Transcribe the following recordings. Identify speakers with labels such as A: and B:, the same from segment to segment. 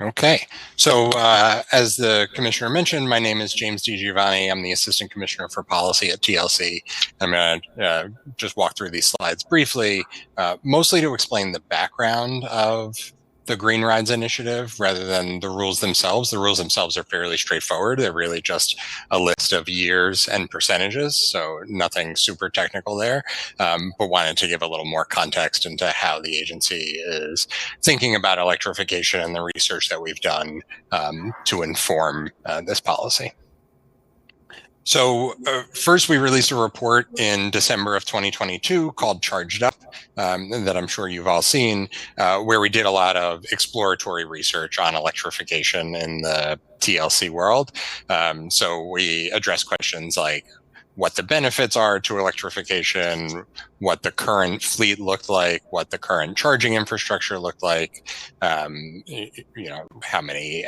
A: Okay, so as the commissioner mentioned, my name is James DiGiovanni. I'm the assistant commissioner for policy at TLC. I'm going to just walk through these slides briefly, mostly to explain the background of the Green Rides initiative rather than the rules themselves. The rules themselves are fairly straightforward. They're really just a list of years and percentages, so nothing super technical there, but wanted to give a little more context into how the agency is thinking about electrification and the research that we've done to inform this policy. So first, we released a report in December of 2022 called Charged Up that I'm sure you've all seen, where we did a lot of exploratory research on electrification in the TLC world. So we address questions like what the benefits are to electrification, what the current fleet looked like, what the current charging infrastructure looked like, how many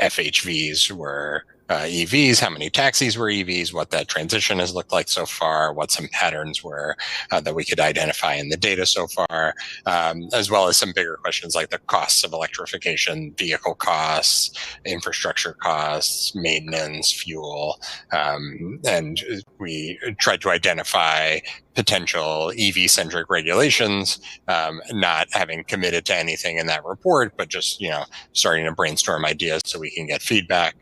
A: FHVs were EVs, how many taxis were EVs, what that transition has looked like so far, what some patterns were that we could identify in the data so far, as well as some bigger questions like the costs of electrification, vehicle costs, infrastructure costs, maintenance, fuel, and we tried to identify potential EV-centric regulations, not having committed to anything in that report, but just starting to brainstorm ideas so we can get feedback.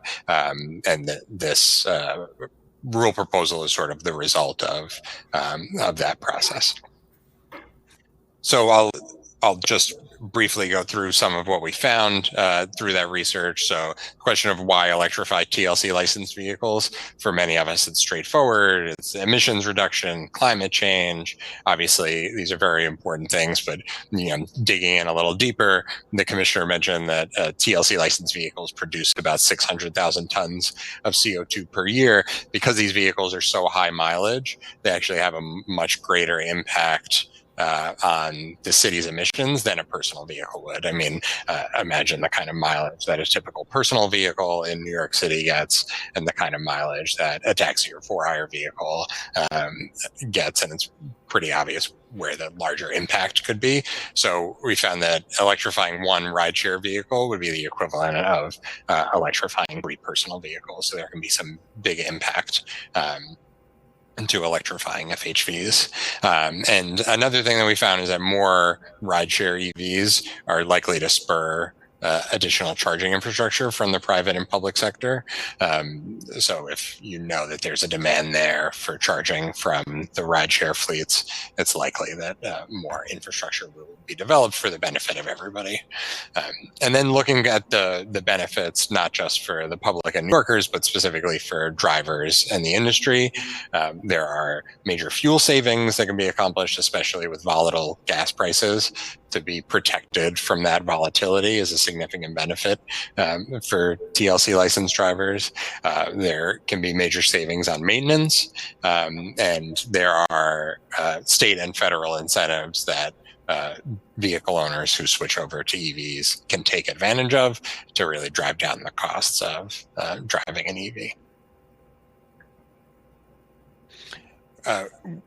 A: And this rule proposal is sort of the result of that process. So I'll just briefly go through some of what we found through that research. So the question of why electrify TLC licensed vehicles, for many of us, it's straightforward. It's emissions reduction, climate change. Obviously, these are very important things, but digging in a little deeper, the commissioner mentioned that TLC licensed vehicles produce about 600,000 tons of CO2 per year. Because these vehicles are so high mileage, they actually have a much greater impact on the city's emissions than a personal vehicle would. I mean, imagine the kind of mileage that a typical personal vehicle in New York City gets and the kind of mileage that a taxi or for-hire vehicle gets, and it's pretty obvious where the larger impact could be. So we found that electrifying one rideshare vehicle would be the equivalent of electrifying 3 personal vehicles. So there can be some big impact into electrifying FHVs. And another thing that we found is that more rideshare EVs are likely to spur additional charging infrastructure from the private and public sector. So if you know that there's a demand there for charging from the rideshare fleets, it's likely that more infrastructure will be developed for the benefit of everybody. And then looking at the benefits, not just for the public and New Yorkers, but specifically for drivers and the industry, there are major fuel savings that can be accomplished, especially with volatile gas prices. To be protected from that volatility is a significant benefit for TLC licensed drivers. There can be major savings on maintenance, and there are state and federal incentives that vehicle owners who switch over to EVs can take advantage of to really drive down the costs of driving an EV.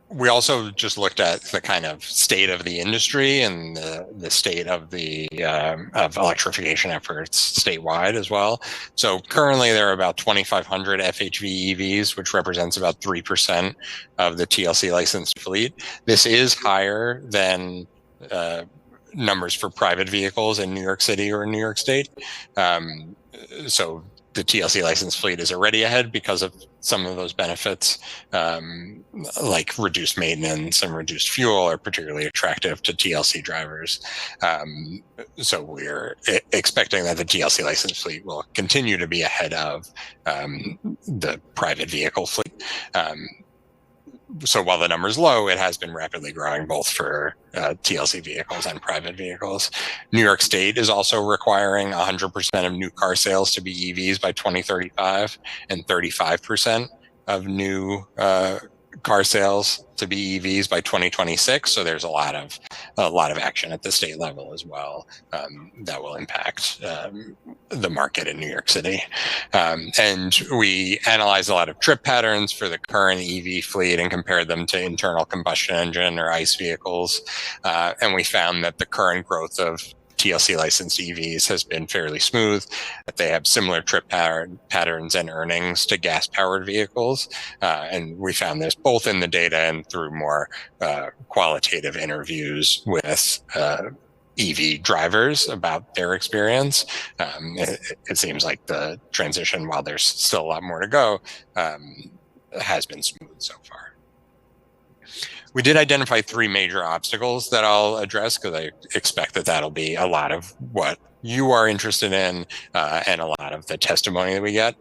A: We also just looked at the kind of state of the industry and the state of the of electrification efforts statewide as well. So currently there are about 2,500 FHV EVs, which represents about 3% of the TLC licensed fleet. This is higher than numbers for private vehicles in New York City or in New York State. So the TLC licensed fleet is already ahead because of some of those benefits, like reduced maintenance and reduced fuel are particularly attractive to TLC drivers. So we're expecting that the TLC licensed fleet will continue to be ahead of the private vehicle fleet. So while the number's low, it has been rapidly growing both for TLC vehicles and private vehicles. New York State is also requiring 100% of new car sales to be EVs by 2035 and 35% of new car sales to be EVs by 2026. So there's a lot of action at the state level as well that will impact the market in New York City. And we analyzed a lot of trip patterns for the current EV fleet and compared them to internal combustion engine or ICE vehicles. And we found that the current growth of TLC licensed EVs has been fairly smooth, that they have similar trip patterns and earnings to gas powered vehicles. And we found this both in the data and through more qualitative interviews with EV drivers about their experience. It seems like the transition, while there's still a lot more to go, has been smooth so far. We did identify 3 major obstacles that I'll address because I expect that that'll be a lot of what you are interested in and a lot of the testimony that we get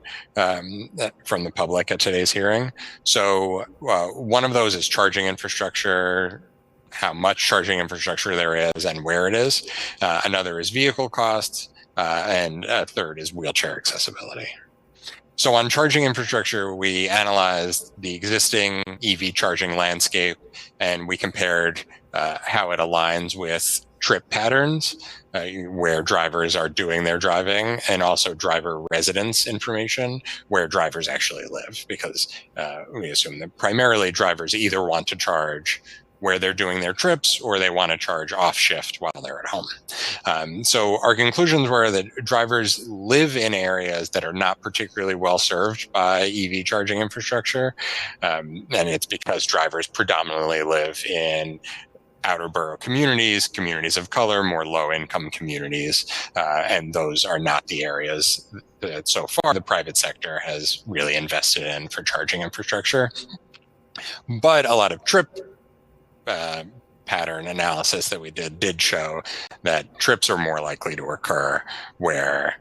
A: from the public at today's hearing. So one of those is charging infrastructure, how much charging infrastructure there is and where it is. Another is vehicle costs, and a third is wheelchair accessibility. So on charging infrastructure, we analyzed the existing EV charging landscape, and we compared how it aligns with trip patterns, where drivers are doing their driving, and also driver residence information, where drivers actually live, because we assume that primarily drivers either want to charge where they're doing their trips or they want to charge off shift while they're at home. So our conclusions were that drivers live in areas that are not particularly well served by EV charging infrastructure. And it's because drivers predominantly live in outer borough communities, communities of color, more low income communities. And those are not the areas that so far the private sector has really invested in for charging infrastructure. But a lot of trip pattern analysis that we did show that trips are more likely to occur where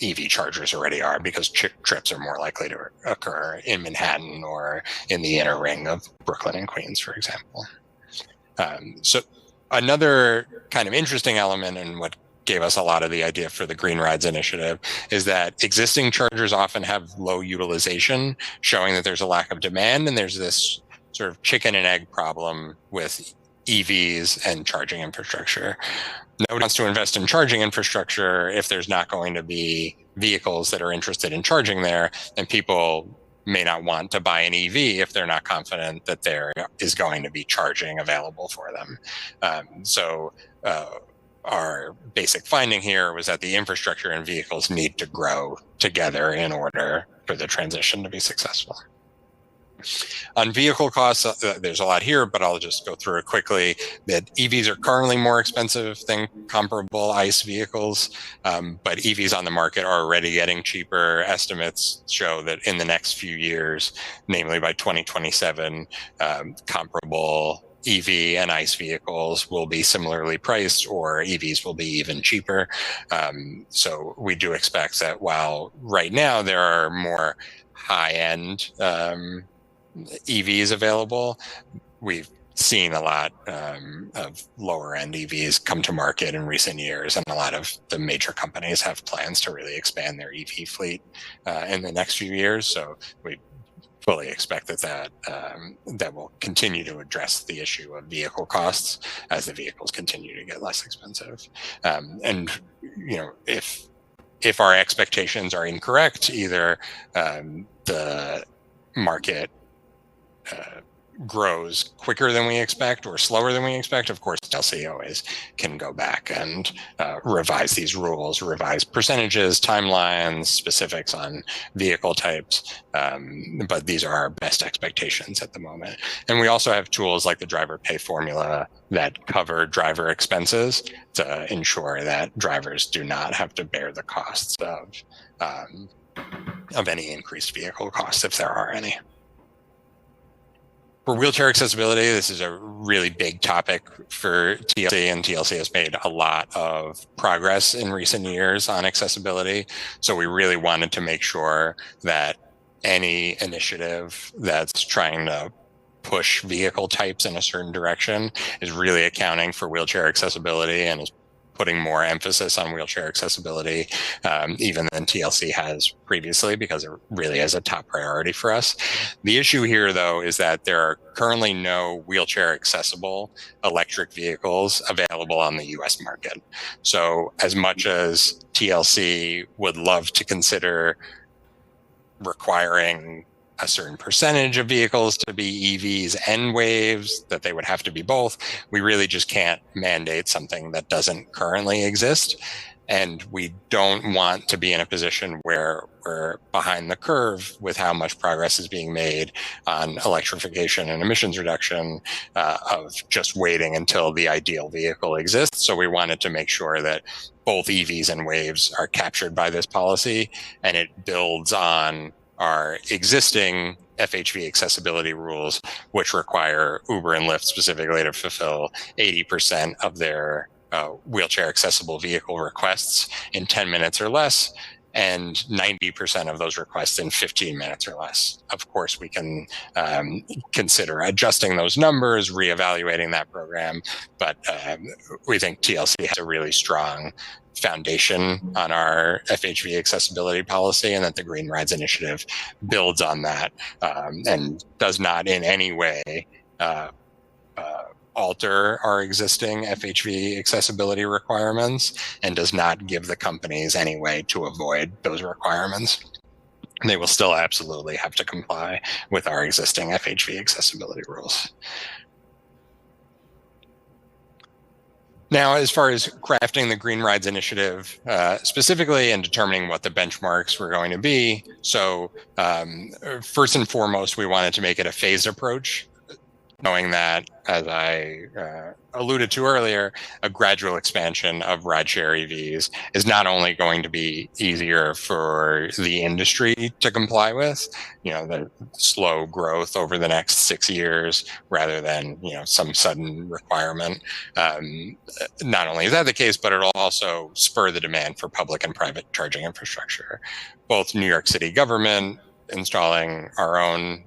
A: EV chargers already are, because trips are more likely to occur in Manhattan or in the inner ring of Brooklyn and Queens, for example. So another kind of interesting element, and what gave us a lot of the idea for the Green Rides initiative, is that existing chargers often have low utilization, showing that there's a lack of demand, and there's this sort of chicken and egg problem with EVs and charging infrastructure. Nobody wants to invest in charging infrastructure if there's not going to be vehicles that are interested in charging there, and people may not want to buy an EV if they're not confident that there is going to be charging available for them. So our basic finding here was that the infrastructure and vehicles need to grow together in order for the transition to be successful. On vehicle costs, there's a lot here, but I'll just go through it quickly. That EVs are currently more expensive than comparable ICE vehicles, but EVs on the market are already getting cheaper. Estimates show that in the next few years, namely by 2027, comparable EV and ICE vehicles will be similarly priced, or EVs will be even cheaper. So we do expect that while right now there are more high-end EVs available, we've seen a lot of lower end EVs come to market in recent years, and a lot of the major companies have plans to really expand their EV fleet in the next few years. So we fully expect that will continue to address the issue of vehicle costs as the vehicles continue to get less expensive. And you know, if our expectations are incorrect, either the market grows quicker than we expect or slower than we expect, of course, TLC always can go back and revise these rules, revise percentages, timelines, specifics on vehicle types. But these are our best expectations at the moment. And we also have tools like the driver pay formula that cover driver expenses to ensure that drivers do not have to bear the costs of any increased vehicle costs, if there are any. For wheelchair accessibility, this is a really big topic for TLC, and TLC has made a lot of progress in recent years on accessibility. So we really wanted to make sure that any initiative that's trying to push vehicle types in a certain direction is really accounting for wheelchair accessibility and is putting more emphasis on wheelchair accessibility even than TLC has previously, because it really is a top priority for us. The issue here, though, is that there are currently no wheelchair accessible electric vehicles available on the US market. So as much as TLC would love to consider requiring a certain percentage of vehicles to be EVs and waves, that they would have to be both. We really just can't mandate something that doesn't currently exist. And we don't want to be in a position where we're behind the curve with how much progress is being made on electrification and emissions reduction, of just waiting until the ideal vehicle exists. So we wanted to make sure that both EVs and waves are captured by this policy, and it builds on our existing FHV accessibility rules, which require Uber and Lyft specifically to fulfill 80% of their wheelchair accessible vehicle requests in 10 minutes or less, and 90% of those requests in 15 minutes or less. Of course, we can consider adjusting those numbers, reevaluating that program, but we think TLC has a really strong foundation on our FHV accessibility policy, and that the Green Rides Initiative builds on that, and does not in any way alter our existing FHV accessibility requirements, and does not give the companies any way to avoid those requirements. They will still absolutely have to comply with our existing FHV accessibility rules. Now, as far as crafting the Green Rides Initiative specifically and determining what the benchmarks were going to be, so first and foremost, we wanted to make it a phased approach, knowing that, as I alluded to earlier, a gradual expansion of rideshare EVs is not only going to be easier for the industry to comply with, the slow growth over the next 6 years rather than, some sudden requirement. Not only is that the case, but it'll also spur the demand for public and private charging infrastructure. Both New York City government installing our own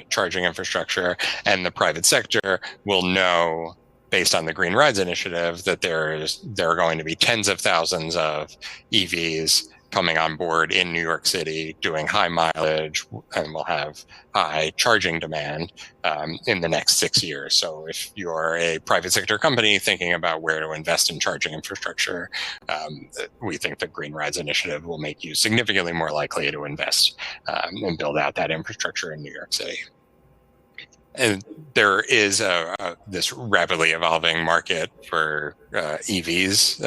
A: charging infrastructure, and the private sector will know, based on the Green Rides Initiative, that there are going to be tens of thousands of EVs coming on board in New York City, doing high mileage, and will have high charging demand in the next 6 years. So if you're a private sector company thinking about where to invest in charging infrastructure, we think the Green Rides Initiative will make you significantly more likely to invest and build out that infrastructure in New York City. And there is this rapidly evolving market for EVs,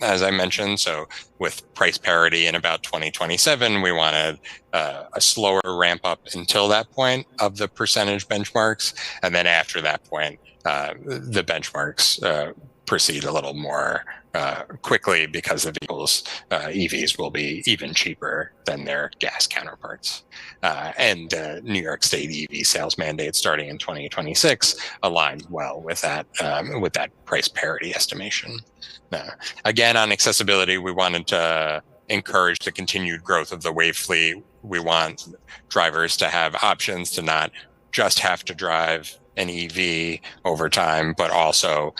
A: as I mentioned. So with price parity in about 2027, we wanted a slower ramp up until that point of the percentage benchmarks. And then after that point, the benchmarks proceed a little more quickly, because the vehicles, EVs, will be even cheaper than their gas counterparts. And New York State EV sales mandate starting in 2026 aligns well with that price parity estimation. Again, on accessibility, we wanted to encourage the continued growth of the wave fleet. We want drivers to have options, to not just have to drive an EV over time, but also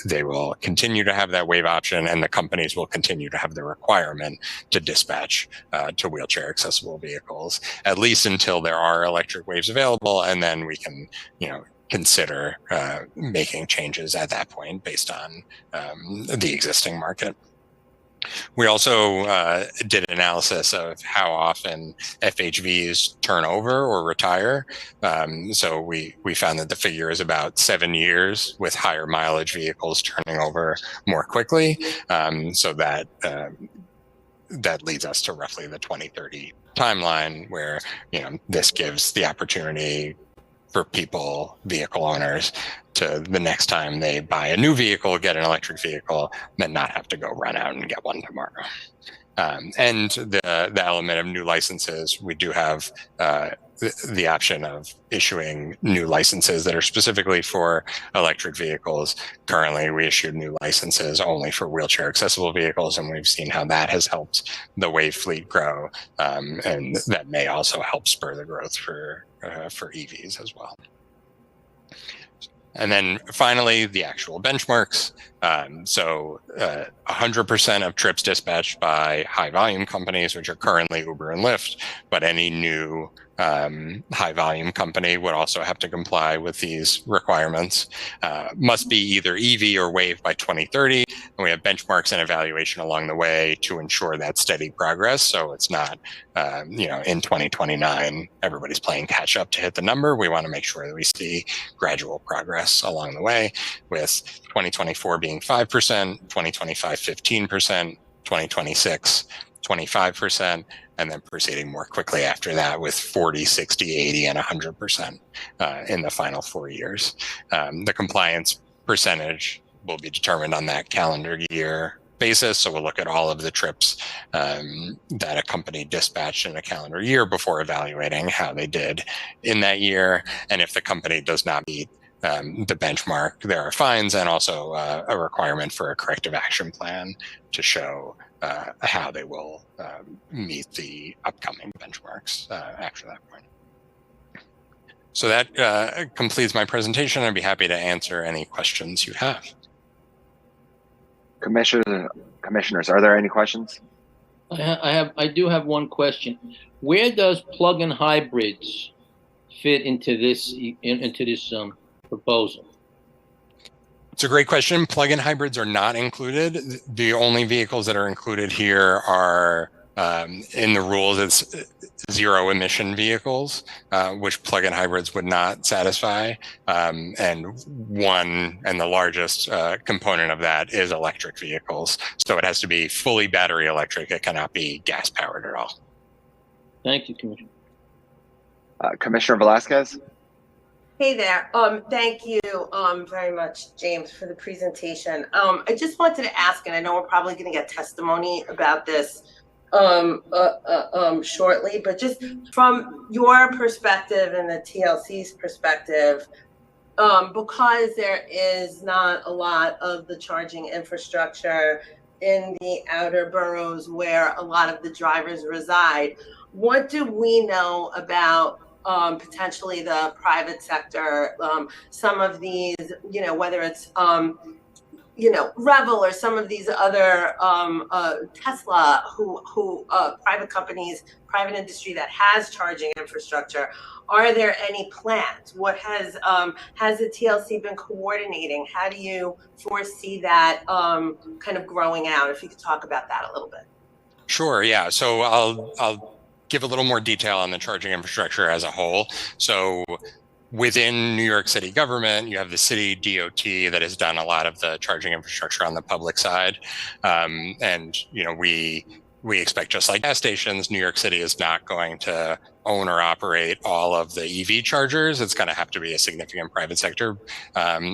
A: they will continue to have that wave option, and the companies will continue to have the requirement to dispatch to wheelchair accessible vehicles, at least until there are electric waves available, and then we can, consider making changes at that point based on the existing market. We also did an analysis of how often FHVs turn over or retire. So we found that the figure is about 7 years, with higher mileage vehicles turning over more quickly. So that leads us to roughly the 2030 timeline, where this gives the opportunity for vehicle owners, to the next time they buy a new vehicle, get an electric vehicle, then not have to go run out and get one tomorrow. And the element of new licenses, we do have the option of issuing new licenses that are specifically for electric vehicles. Currently, we issue new licenses only for wheelchair accessible vehicles, and we've seen how that has helped the wave fleet grow, and that may also help spur the growth for EVs as well. And then finally, the actual benchmarks. So 100% of trips dispatched by high volume companies, which are currently Uber and Lyft, but any new high volume company would also have to comply with these requirements. Must be either EV or WAVE by 2030. And we have benchmarks and evaluation along the way to ensure that steady progress. So it's not, in 2029, everybody's playing catch up to hit the number. We want to make sure that we see gradual progress along the way, with 2024 being 5%, 2025, 15%, 2026, 25%, and then proceeding more quickly after that with 40, 60, 80, and 100% in the final 4 years. The compliance percentage will be determined on that calendar year basis. So we'll look at all of the trips that a company dispatched in a calendar year before evaluating how they did in that year. And if the company does not meet the benchmark, there are fines and also a requirement for a corrective action plan to show how they will meet the upcoming benchmarks after that point. So that completes my presentation. I'd be happy to answer any questions you have.
B: Commissioners, are there any questions?
C: I do have one question. Where does plug-in hybrids fit into this proposal?
A: It's a great question. Plug-in hybrids are not included. The only vehicles that are included here are in the rules, it's zero emission vehicles, which plug-in hybrids would not satisfy. And the largest component of that is electric vehicles. So it has to be fully battery electric. It cannot be gas powered at all.
C: Thank you, Commissioner.
B: Commissioner Velasquez.
D: Hey there. Thank you very much, James, for the presentation. I just wanted to ask, and I know we're probably going to get testimony about this shortly, but just from your perspective and the TLC's perspective, because there is not a lot of the charging infrastructure in the outer boroughs where a lot of the drivers reside, what do we know about potentially the private sector, some of these, whether it's, Revel or some of these other Tesla, who private companies, private industry that has charging infrastructure. Are there any plans? What has the TLC been coordinating? How do you foresee that kind of growing out? If you could talk about that a little bit.
A: Sure. Yeah. So I'll give a little more detail on the charging infrastructure as a whole. So within New York City government, you have the city DOT that has done a lot of the charging infrastructure on the public side. And, we expect, just like gas stations, New York City is not going to own or operate all of the EV chargers. It's going to have to be a significant private sector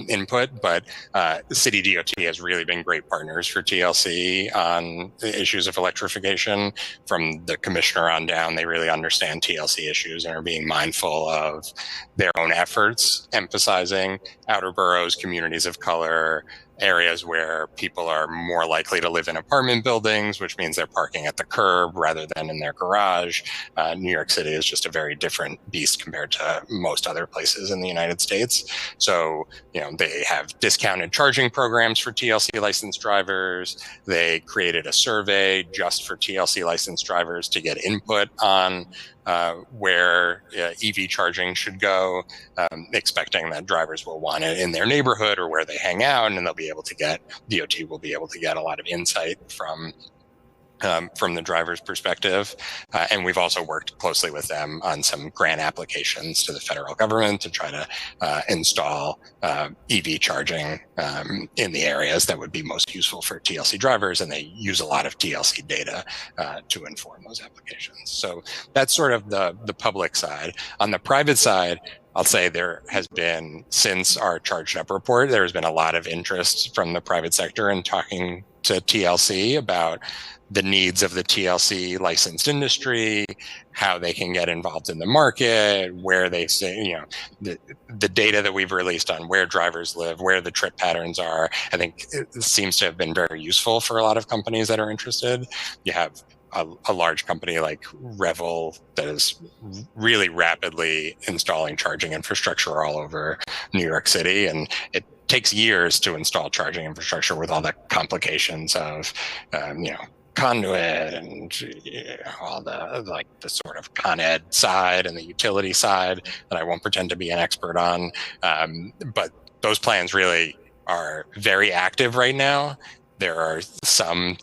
A: input. But the city DOT has really been great partners for TLC on the issues of electrification. From the commissioner on down, they really understand TLC issues and are being mindful of their own efforts, emphasizing outer boroughs, communities of color, areas where people are more likely to live in apartment buildings, which means they're parking at the curb rather than in their garage. New York City is just a very different beast compared to most other places in the United States. So, they have discounted charging programs for TLC licensed drivers. They created a survey just for TLC licensed drivers to get input on where EV charging should go, expecting that drivers will want it in their neighborhood or where they hang out, and DOT will be able to get a lot of insight from the driver's perspective. And we've also worked closely with them on some grant applications to the federal government to try to install EV charging in the areas that would be most useful for TLC drivers. And they use a lot of TLC data to inform those applications. So that's sort of the public side. On the private side, I'll say there has been, since our Charged Up report, there has been a lot of interest from the private sector in talking to TLC about the needs of the TLC licensed industry, how they can get involved in the market, where they say, the data that we've released on where drivers live, where the trip patterns are. I think it seems to have been very useful for a lot of companies that are interested. You have a large company like Revel that is really rapidly installing charging infrastructure all over New York City. And it takes years to install charging infrastructure with all the complications of, conduit and all the the sort of Con Ed side and the utility side that I won't pretend to be an expert on. But those plans really are very active right now. There are some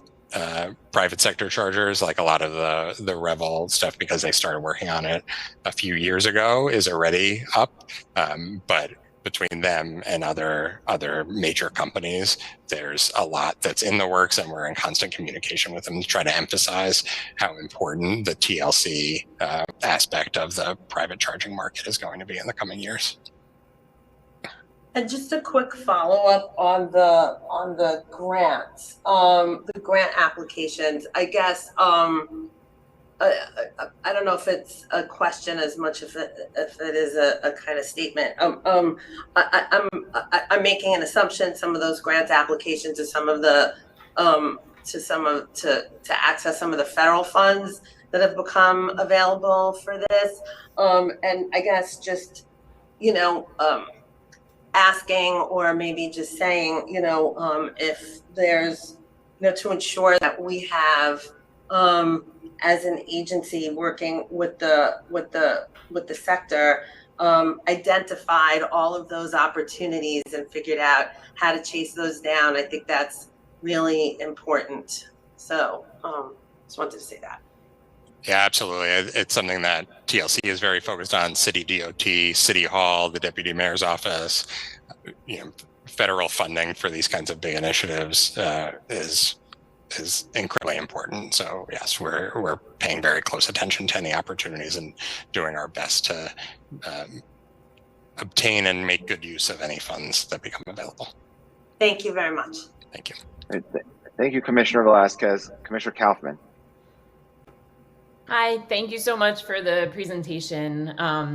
A: private sector chargers, like a lot of the Revel stuff, because they started working on it a few years ago, is already up. But between them and other major companies, there's a lot that's in the works, and we're in constant communication with them to try to emphasize how important the TLC aspect of the private charging market is going to be in the coming years.
D: And just a quick follow-up on the grants, the grant applications. I guess I don't know if it's a question as much if it is a kind of statement. I'm making an assumption some of those grant applications are some of the to access some of the federal funds that have become available for this. And I guess just asking, or maybe just saying, if there's, to ensure that we have, as an agency working with the sector, identified all of those opportunities and figured out how to chase those down. I think that's really important. So, just wanted to say that.
A: Yeah, absolutely. It's something that TLC is very focused on. City DOT, City Hall, the Deputy Mayor's Office, federal funding for these kinds of big initiatives is incredibly important. So yes, we're paying very close attention to any opportunities and doing our best to obtain and make good use of any funds that become available.
D: Thank you very much.
A: Thank you.
B: Thank you, Commissioner Velasquez. Commissioner Kaufman.
E: Hi, thank you so much for the presentation.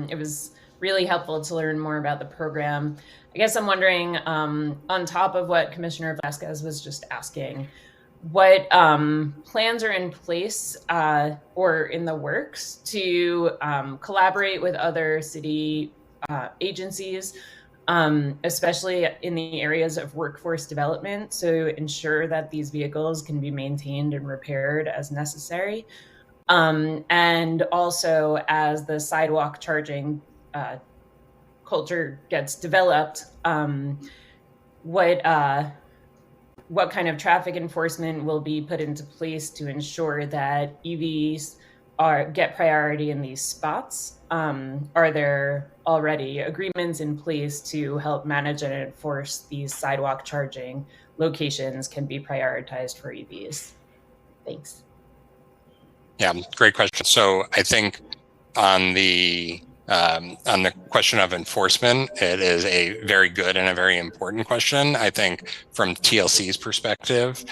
E: It was really helpful to learn more about the program. I guess I'm wondering, on top of what Commissioner Velasquez was just asking, what plans are in place or in the works to collaborate with other city agencies, especially in the areas of workforce development, to ensure that these vehicles can be maintained and repaired as necessary? And also, as the sidewalk charging culture gets developed, what kind of traffic enforcement will be put into place to ensure that EVs get priority in these spots? Are there already agreements in place to help manage and enforce these sidewalk charging locations can be prioritized for EVs? Thanks.
A: Yeah, great question. So I think on the question of enforcement, it is a very good and a very important question. I think from TLC's perspective,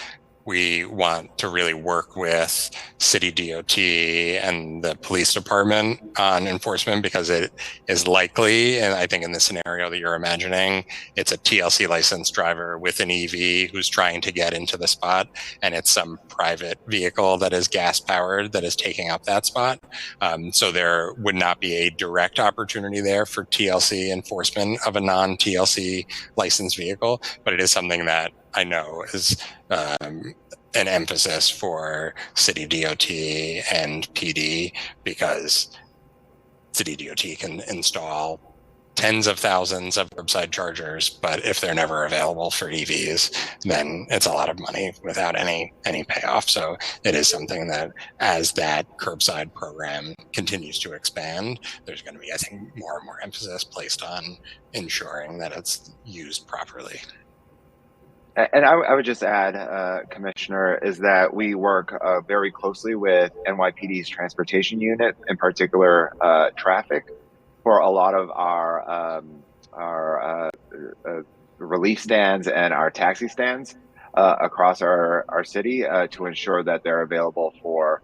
A: we want to really work with City DOT and the police department on enforcement, because it is likely, and I think in the scenario that you're imagining, it's a TLC licensed driver with an EV who's trying to get into the spot, and it's some private vehicle that is gas powered that is taking up that spot. So there would not be a direct opportunity there for TLC enforcement of a non-TLC licensed vehicle, but it is something that I know is an emphasis for City DOT and PD, because City DOT can install tens of thousands of curbside chargers, but if they're never available for EVs, then it's a lot of money without any payoff. So it is something that, as that curbside program continues to expand, there's going to be, I think, more and more emphasis placed on ensuring that it's used properly.
B: And I would just add, Commissioner, is that we work very closely with NYPD's transportation unit, in particular traffic, for a lot of our relief stands and our taxi stands across our city to ensure that they're available for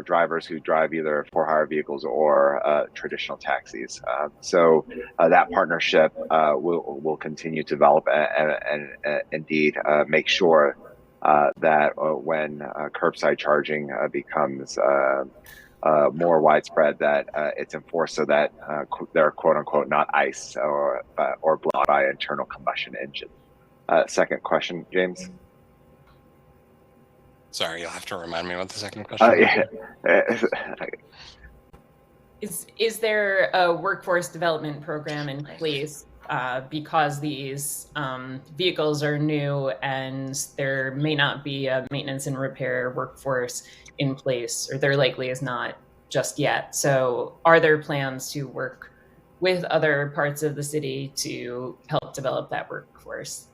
B: drivers who drive either for-hire vehicles or traditional taxis. So that partnership will continue to develop and indeed make sure that when curbside charging becomes more widespread, that it's enforced so that they're quote-unquote not ICE or blown by internal combustion engine. Second question, James.
A: Sorry, you'll have to remind me what the second question was.
E: Is there a workforce development program in place because these vehicles are new and there may not be a maintenance and repair workforce in place, or there likely is not just yet? So are there plans to work with other parts of the city to help develop that workforce?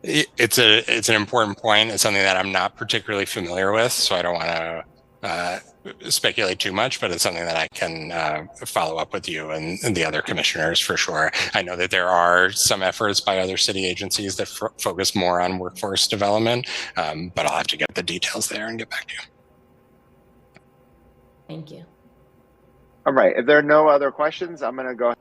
A: It's an important point. It's something that I'm not particularly familiar with, so I don't want to speculate too much, but it's something that I can follow up with you and the other commissioners for sure. I know that there are some efforts by other city agencies that focus more on workforce development, but I'll have to get the details there and get back to you.
E: Thank you.
B: All right. If there are no other questions, I'm going to go